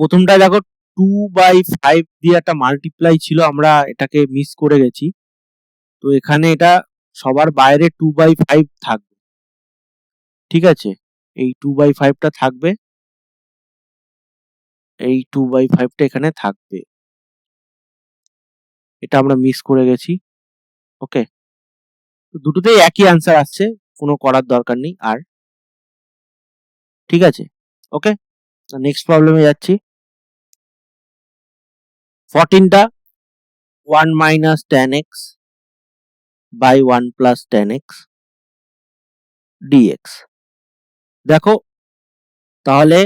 Speaker 1: প্রথমটা দেখো 2/5 দিয়ে একটা মাল্টিপ্লাই ছিল, আমরা এটাকে মিস করে গেছি, তো এখানে এটা সবার বাইরে 2/5 থাকবে, ঠিক আছে, এই 2/5টা থাকবে, এই 2/5টা এখানে থাকবে, এটা আমরা মিস করে গেছি। ওকে, দুটোতেই একই অ্যান্সার আসছে, কোনো করার দরকার নেই আর, ঠিক আছে। ওকে, নেক্সট প্রবলেমে যাচ্ছি। 14টা 1 minus tan x by 1 plus tan x dx। দেখো তাহলে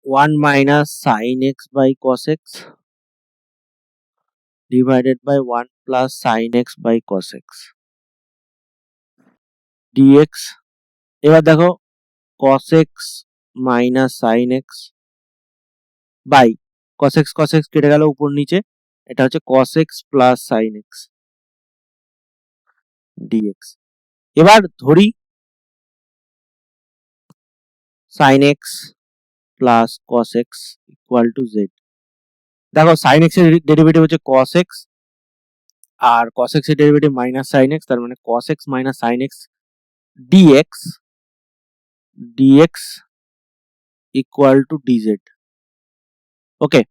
Speaker 1: 1 minus sin x by cos x divided by 1 plus sin x by cos x dx। এবার দেখো cos x minus sin x by cos x কেটে গেল উপর নিচে, এটা হচ্ছে cos x plus sin x dx। এবার ধরি sin x plus cos x equal to z। দেখো sin x এর ডেরিভেটিভ হচ্ছে cos x, আর cos x এর ডেরিভেটিভ মাইনাস sin x, তার মানে cos x minus sin x dx equal to dz। Okay,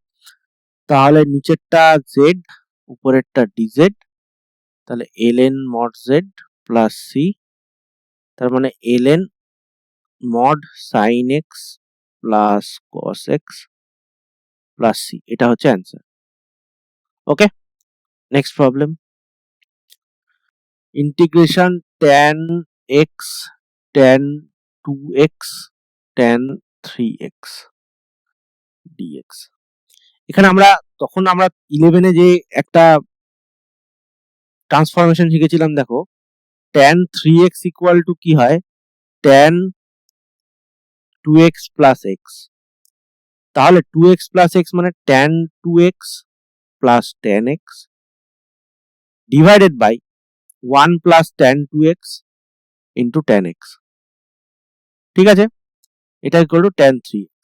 Speaker 1: তাহলে নিচেরটা z উপরেরটা dz, তাহলে ln mod z plus c, তার মানে ln mod sin x plus cos x plus c, এটা হচ্ছে answer. Okay, next problem. Integration tan x tan 2x tan 3x dx। এখানে তখন আমরা 11 এ যে একটা ট্রান্সফরমেশন শিখেছিলাম, দেখো tan 3x ইকুয়াল টু কি হয়, tan 2x প্লাস x। তাহলে 2x প্লাস x মানে tan 2x plus tan x divided by 1 plus tan 2x into tan x, ঠিক আছে, এটা ইকুয়াল টু tan 3x।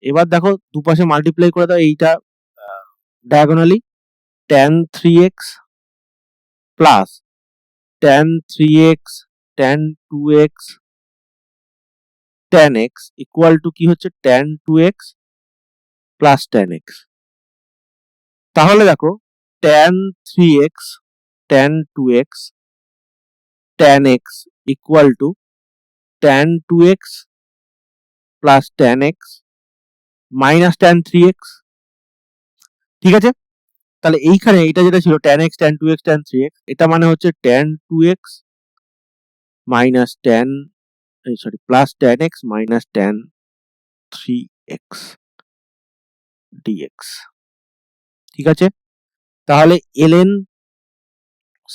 Speaker 1: এবার দেখো দুপাশে মাল্টিপ্লাই করে দাও, এইটা diagonally tan 3x plus tan 3x tan 2x tan x equal to কি হচ্ছে tan 2x plus tan x। তাহলে দেখো tan 3x tan 2x tan x equal two tan 2x plus tan x minus tan 3x। ঠিক আছে, তাহলে এইখানে এটা যেটা ছিল tan x tan 2x tan 3x, এটা মানে হচ্ছে tan 2x minus tan plus tan x minus tan 3x dx। ঠিক আছে, তাহলে ln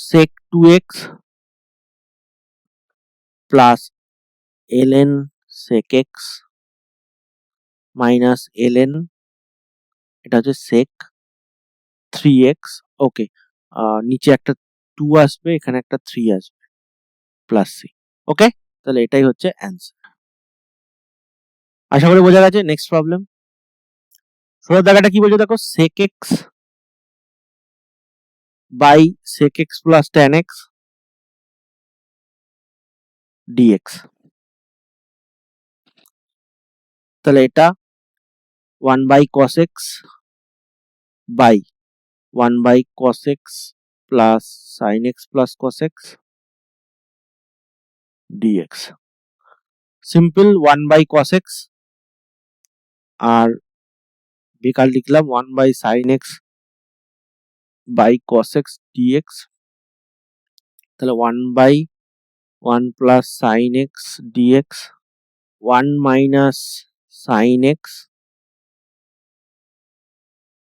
Speaker 1: sec 2x plus ln sec x minus ln এটা হচ্ছে sec 3x। ওকে, নিচে একটা 2 আসবে, এখানে একটা 3 আসবে প্লাস c। ওকে, তাহলে এটাই হচ্ছে অ্যান্সার। আশা করি বোঝা গেছে। নেক্সট প্রবলেম 16 জায়গাটা কি বলছে দেখো, sec x by sec x plus tan x dx। তাহলে এটা 1 by cos x by 1 by cos x plus sin x plus cos x dx। Simple 1 by cos x আর বেকার লিখলাম 1 by sin x by cos x dx। তাহলে 1 by 1 plus sin x dx 1 minus sin x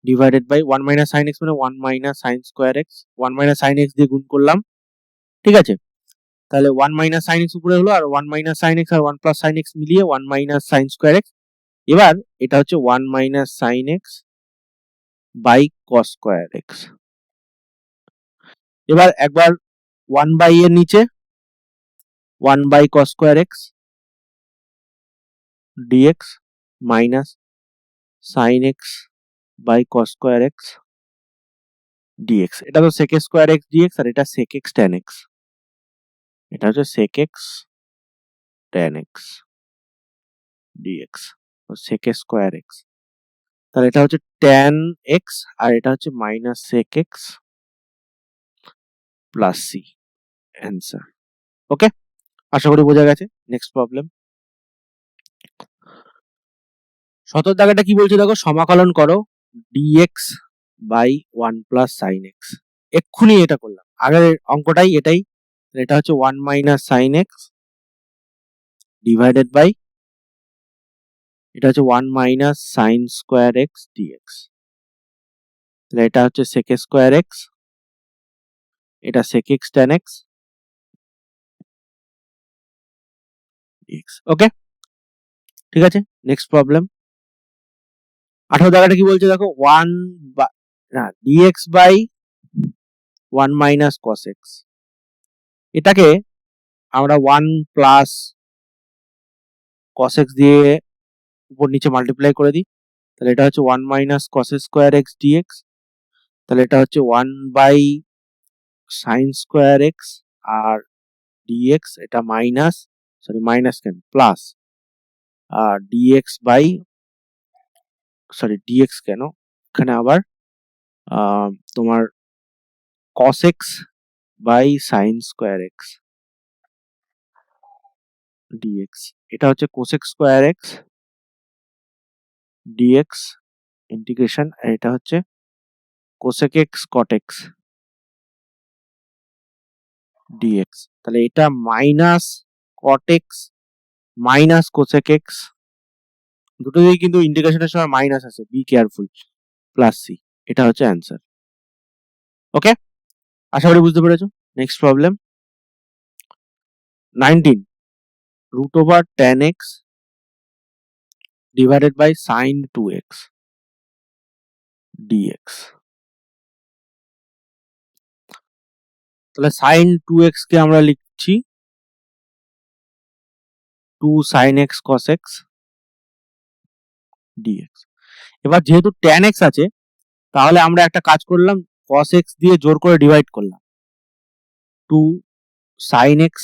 Speaker 1: divided by 1 minus sin x মানে 1 minus sin square x, 1 minus sin x দিয়ে গুণ করলাম। ঠিক আছে, তাহলে 1 মাইনাস sin x উপরে হলো আর 1 মাইনাস sin x আর 1 প্লাস sin x মিলিয়ে 1 মাইনাস sin স্কয়ার x। এবার এটা হচ্ছে 1 minus sin x by cos square x। এবার একবার 1 বাই এর নিচে 1 by cos square x dx minus sin x by cos square x dx। এটা তো sec স্কয়ার x dx আর এটা sec x tan x। এটা হচ্ছে sec x tan x dx sec square x। তাহলে এটা হচ্ছে tan x আর এটা হচ্ছে minus sec x plus c answer. Okay, আশা করি বোঝা গেছে। নেক্সট প্রবলেম 17 জায়গাটা কি বলছে দেখো, সমাকলন করো dx by 1 plus sin x। এক্ষুনি এটা করলাম, আগের অঙ্কটাই এটাই। এটা হচ্ছে 1 minus sin x divided by এটা হচ্ছে 1 minus sin square x dx। তাহলে এটা হচ্ছে sec স্কয়ার x, এটা sec x tan x dx। Okay, ঠিক আছে। নেক্সট প্রবলেম 18 জায়গাটা কি বলছে দেখো, 1 dx by 1 minus cos x। এটাকে আমরা 1 প্লাস cos x দিয়ে উপর নিচে মাল্টিপ্লাই করে দিই। তাহলে এটা হচ্ছে 1 minus cos square x dx। তাহলে এটা হচ্ছে 1 বাই sin স্কয়ার x আর dx এটা মাইনাস মাইনাস কেন প্লাস আর dx বাই dx কেন এখানে আবার তোমার cos x by sin square x dx। এটা হচ্ছে cosec square x dx integration, আর এটা হচ্ছে cosec x cot x dx। তাহলে এটা minus cot x minus cosec x, দুটোই কিন্তু ইন্টিগ্রেশনের সময় মাইনাস আছে, বি কেয়ারফুল, প্লাস সি। এটা হচ্ছে অ্যান্সার। ওকে, আশা করি বুঝতে পেরেছো। Next problem 19 root over tan x divided by sin 2x dx। তাহলে sin 2x কে আমরা লিখছি 2 sin x cos x dx। এবার যেহেতু tan x আছে তাহলে আমরা একটা কাজ করলাম, cos x দিয়ে জোর করে ডিভাইড করলাম 2 sin x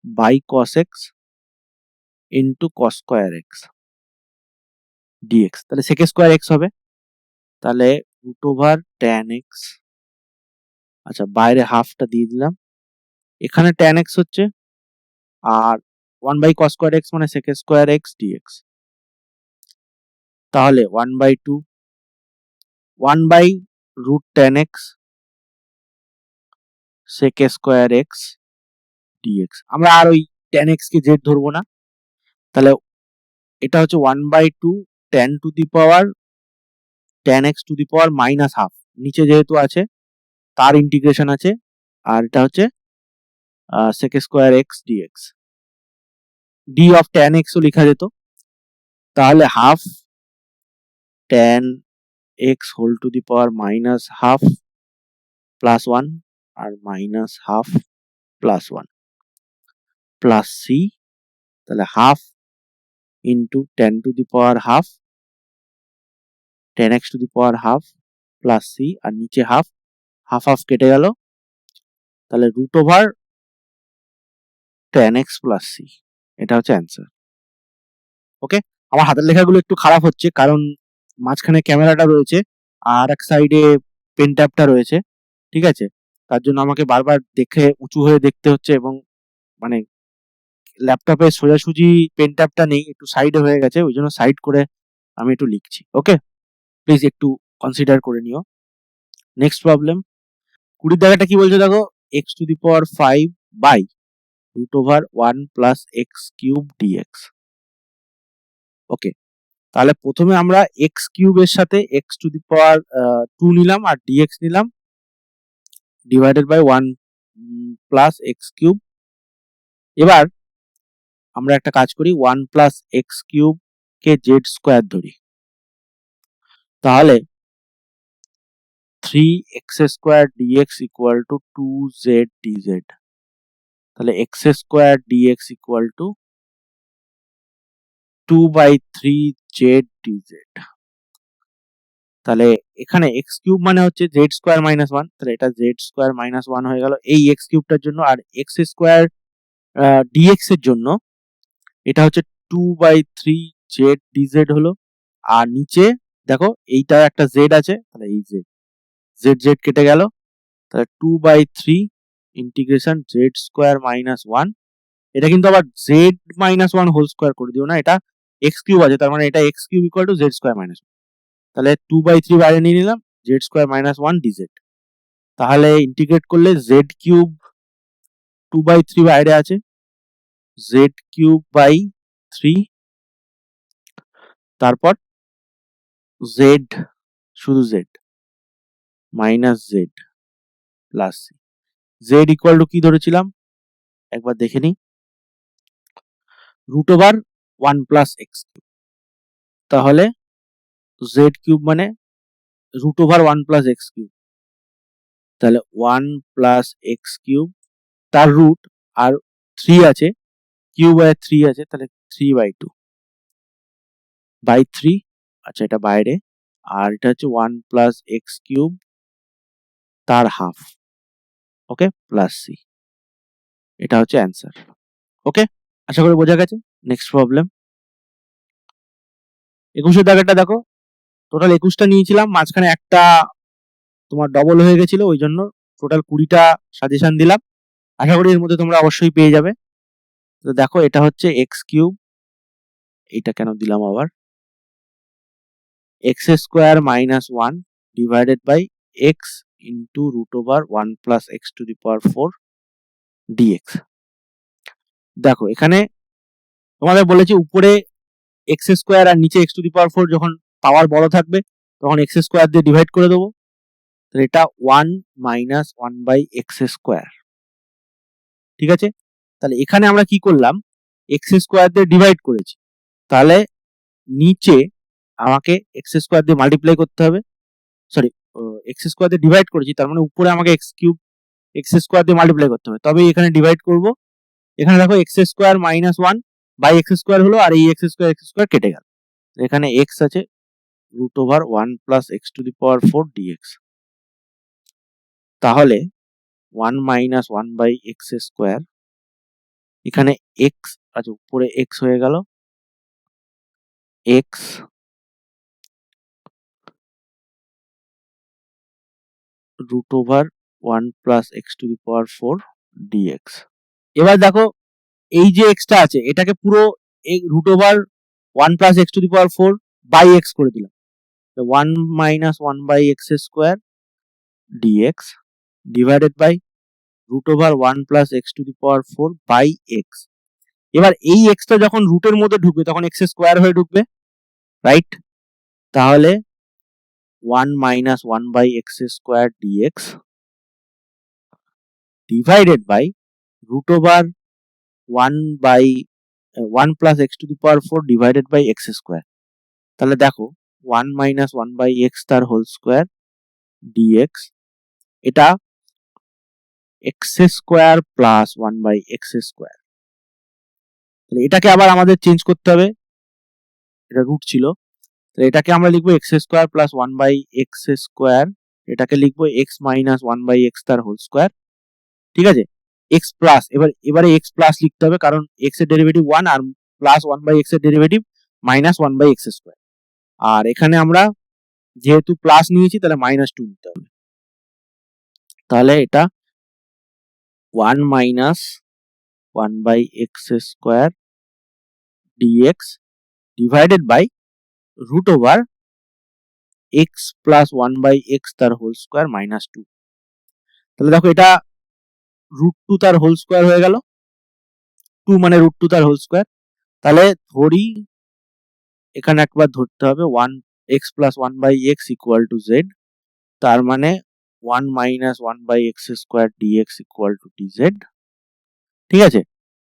Speaker 1: by cos x into cos square x dx, তাহলে sec স্কয়ার x হবে, তাহলে রুট ওভার tan x, আচ্ছা বাইরে হাফটা দিয়ে দিলাম, এখানে tan x হচ্ছে, আর 1 বাই cos স্কয়ার x মানে sec স্কয়ার x dx, তাহলে 1/2 1 by root tan x sec square x dx। আমরা আর ওই tan x কে z ধরবো না, তাহলে এটা হচ্ছে 1/2 tan to the power tan x to the power minus half, নিচে যেহেতু আছে তার ইন্টিগ্রেশন আছে, আর এটা হচ্ছে sec square x dx। d of tan x ও লেখা যেত, তাহলে half tan x whole to the power minus half plus 1 আর minus half plus 1 plus c, তাহলে half into tan to the power half tan x to the power half plus c, আর নিচে হাফ হাফ কেটে গেল, তাহলে root over tan x plus c, এটা হচ্ছে অ্যান্সার। ওকে, আমার হাতের লেখাগুলো একটু খারাপ হচ্ছে কারণ মাঝখানে ক্যামেরাটা রয়েছে আর এক সাইডে পেন ট্যাবটা রয়েছে, ঠিক আছে, তার জন্য আমাকে বারবার দেখে উঁচু হয়ে দেখতে হচ্ছে, এবং মানে ল্যাপটপে সোজাসুজি পেন ট্যাবটা নেই, একটু সাইডে হয়ে গেছে, ওই জন্য সাইড করে আমি একটু লিখছি। ওকে, প্লিজ একটু কনসিডার করে নিও। নেক্সট প্রবলেম 20 জায়গাটা কি বলছে দেখো, x to the power 5 by root over 1 plus x cube dx. Okay, তাহলে প্রথমে আমরা এক্স কিউবের সাথে এক্স টু দি পাওয়ার 2 নিলাম আর ডিএক্স নিলাম, divided by 1 plus x cube. এবার আমরা একটা কাজ করি, 1 প্লাস এক্স কিউব কে জেড স্কোয়ার ধরি, তাহলে 3x square dx equal to 2z dz, তাহলে x স্কোয়ার dx equal to 2/3z dz। তাহলে এখানে x কিউব মানে হচ্ছে z স্কোয়ার মাইনাস 1, তাহলে এটা z স্কোয়ার মাইনাস 1 হয়ে গেল এই x কিউবটার জন্য, আর x স্কোয়ার dx এর জন্য এটা হচ্ছে 2/3z dz হলো, আর নিচে দেখো এইটা একটা z আছে, তাহলে এই z কেটে গেল, তাহলে 2/3 ইন্টিগ্রেশন z স্কোয়ার মাইনাস 1, এটা কিন্তু আবার z মাইনাস 1 হোল স্কোয়ার করে দিও না, এটা x কিউব আছে, তার মানে এটা x cube equal to z square minus 1, তাহলে 2/3 বাইরে নিয়ে নিলাম, z স্কোয়ার মাইনাস 1 dz, তাহলে ইন্টিগ্রেট করলে z কিউব 2/3 বাইরে আছে, z কিউব বাই 3, তারপর z শুধু z minus z plus c, z equal to কি ধরেছিলাম একবার দেখে নি, root over 1 plus x cube, তাহলে z কিউব মানে root over 1 plus x cube, তাহলে 1 প্লাস এক্স কিউব তার রুট, আর 3 আছে, কিউব আর 3 আছে, তাহলে 3/2 বাই 3, আচ্ছা এটা বাইরে, আর এটা হচ্ছে 1 প্লাস এক্স কিউব তার হাফ, ওকে, প্লাস c, এটা হচ্ছে অ্যান্সার। ওকে, আশা করি বোঝা গেছে। নেক্সট প্রবলেম 21 দাগেরটা দেখো, টোটাল 21টা নিয়েছিলাম, মাঝখানে একটা তোমার ডবল হয়ে গেছিল, ওই জন্য টোটাল 20টা সাজেশন দিলাম, আশা করি এর মধ্যে তোমরা অবশ্যই পেয়ে যাবে। তো দেখো এটা হচ্ছে এক্স কিউব, এইটা কেন দিলাম আবার, x square minus 1 divided by x into root over 1 plus x to the power 4 dx. দেখো এখানে তোমাদের বলেছি উপরে এক্স স্কোয়ার আর নিচে এক্স টু দি পাওয়ার 4 যখন পাওয়ার বড় থাকবে তখন এক্স স্কোয়ার দিয়ে ডিভাইড করে দেবো, তাহলে এটা 1 মাইনাস 1 বাই এক্স স্কোয়ার, ঠিক আছে। তাহলে এখানে আমরা কি করলাম, এক্স স্কোয়ার দিয়ে ডিভাইড করেছি, তাহলে নিচে আমাকে এক্স স্কোয়ার দিয়ে মাল্টিপ্লাই করতে হবে, সরি এক্স স্কোয়ার দিয়ে ডিভাইড করেছি, তার মানে উপরে আমাকে এক্স কিউব এক্স স্কোয়ার দিয়ে মাল্টিপ্লাই করতে হবে, তবে এখানে ডিভাইড করব। এখানে দেখো x square minus 1 by x square হলো, আর এই এক্স স্কোয়ার কেটে গেল, এখানে এক্স আছে root over 1 plus x to the power 4 dx. তাহলে 1 মাইনাস 1 বাই এক্স স্কোয়ার, এখানে এক্স, আচ্ছা উপরে এক্স হয়ে গেল, x root over 1 plus x to the power 4 dx. এবার দেখো এই যে এক্সটা আছে এটাকে পুরো root over 1 plus x to the power 4 by x করে দিলাম, 1 minus 1 by x square dx divided by root over 1 plus x to the power 4 by x. এবার এই এক্সটা যখন রুটের মধ্যে ঢুকবে তখন এক্স স্কোয়ার হয়ে ঢুকবে, রাইট? তাহলে 1 minus 1 by x square dx divided by root over 1 by 1 plus x to the power 4 divided by x square. তাহলে দেখো 1 মাইনাস 1 বাই এক্স তার হোল স্কোয়ার ডিএক্স, এটা x square plus 1 by x square. তাহলে এটাকে আবার আমাদের চেঞ্জ করতে হবে, এটা রুট ছিল, তাহলে এটাকে আমরা লিখবো x square plus 1 by x square, এটাকে লিখবো এক্স মাইনাস 1 বাই এক্স তার হোল স্কোয়ার, ঠিক আছে? এক্স প্লাস, এবারে এক্স প্লাস লিখতে হবে কারণ এক্স এর ডেরিভেটিভ 1 আর প্লাস 1 বাই এক্স এর derivative minus 1 by x square, আর এখানে আমরা যেহেতু প্লাস নিয়েছি তাহলে মাইনাস 2 নিতে হবে। তাহলে এটা 1 minus 1 by x square dx divided by root over x plus 1 by x তার হোল স্কোয়ার মাইনাস 2। তাহলে দেখো এটা রুট 2 তার হোল স্কোয়ার হয়ে গেল, 2 মানে রুট 2 তার হোল স্কোয়ার। তাহলে ধরি এখানে একবার ধরতে হবে 1 x plus 1 by x equal to z, তার মানে 1 minus 1 by x square dx equal to dz, ঠিক আছে?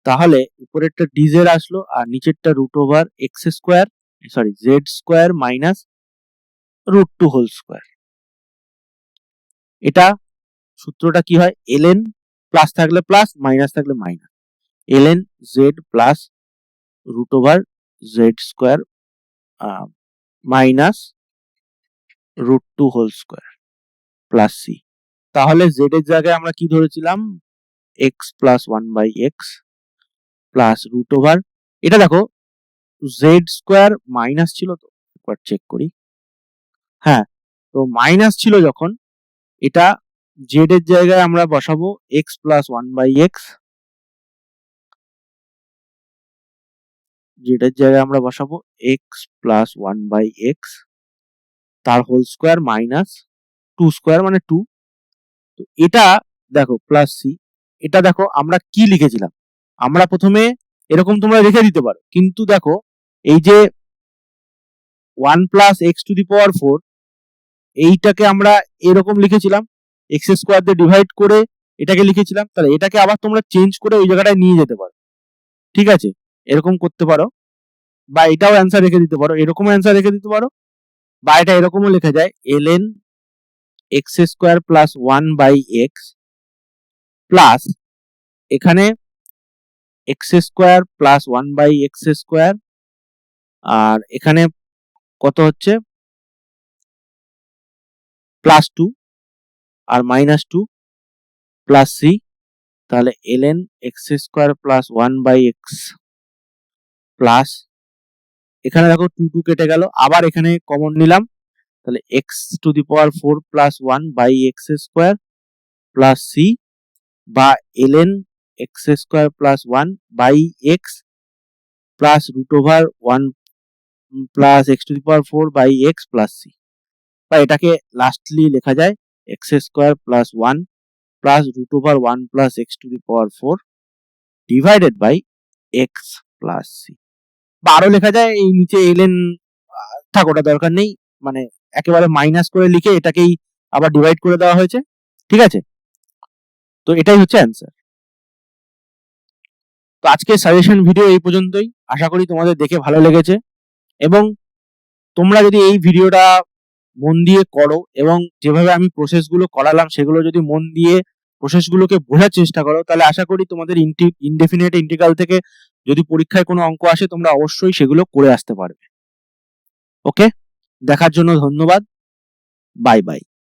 Speaker 1: তাহলে উপরেরটা ডিজেড আসলো আর নিচেরটা root over x square, sorry z square minus root 2 whole square. এটা সূত্রটা কি হয়, ln প্লাস থাকলে প্লাস মাইনাস থাকলে minus, ln z plus root over z square minus root 2 whole square plus c. তাহলে জেড এর জায়গায় আমরা কি ধরেছিলাম, x plus 1 by x plus root over, এটা দেখো জেড স্কোয়ার মাইনাস ছিল, তো একবার চেক করি, হ্যাঁ তো মাইনাস ছিল যখন, এটা জেড এর জায়গায় আমরা বসাবো x plus 1 by x, z এর জায়গায় আমরা বসাবো এক্স প্লাস 1 বাই এক্স তার হোল স্কোয়ার মাইনাস 2 স্কোয়ার মানে 2। তো এটা দেখো প্লাস সি, এটা দেখো আমরা কি লিখেছিলাম, আমরা প্রথমে এরকম তোমরা রেখে দিতে পারো, কিন্তু দেখো এই যে 1 plus x to the power 4 এইটাকে আমরা এরকম লিখেছিলাম, এক্স স্কোয়ার দিয়ে ডিভাইড করে এটাকে লিখেছিলাম, তাহলে এটাকে আবার তোমরা চেঞ্জ করে ওই জায়গাটায় নিয়ে যেতে পারো, ঠিক আছে? এরকম করতে পারো, বা এটাও অ্যান্সার রেখে দিতে পারো, এরকমও অ্যান্সার রেখে দিতে পারো, বা এটা এরকমও লেখা যায় ln x square plus 1 by x plus এখানে x square plus 1 by x square, আর এখানে কত হচ্ছে প্লাস 2 আর মাইনাস 2 প্লাস সি, তাহলে ln x square plus 1 by x plus, এখানে দেখো 2 2 কেটে গেল, আবার এখানে কমন নিলাম, তাহলে x to the power 4 plus 1 by x square plus c, বা ln x square plus 1 by x plus root over 1 plus x to the power 4 by x plus c, বা এটাকে লাস্টলি লেখা যায় x square plus 1 plus root over 1 plus x to the power 4 divided by x plus c, বা আরো লেখা যায় এই নিচে ln, থাক ওটা দরকার নেই, মানে একেবারে মাইনাস করে লিখে এটাকেই আবার ডিভাইড করে দেওয়া হয়েছে, ঠিক আছে? তো এটাই হচ্ছে অ্যান্সার। তো আজকে সাজেশন ভিডিও এই পর্যন্তই, আশা করি তোমাদের দেখে ভালো লেগেছে, এবং তোমরা যদি এই ভিডিওটা মন দিয়ে করো এবং যেভাবে আমি প্রসেসগুলো করালাম সেগুলো যদি মন দিয়ে প্রসেসগুলোকে বোঝার চেষ্টা করো, তাহলে আশা করি তোমাদের ইনডেফিনিট ইন্টিগ্রাল থেকে যদি পরীক্ষায় কোনো অঙ্ক আসে তোমরা অবশ্যই সেগুলো করে আসতে পারবে। ওকে, দেখার জন্য ধন্যবাদ, বাই বাই।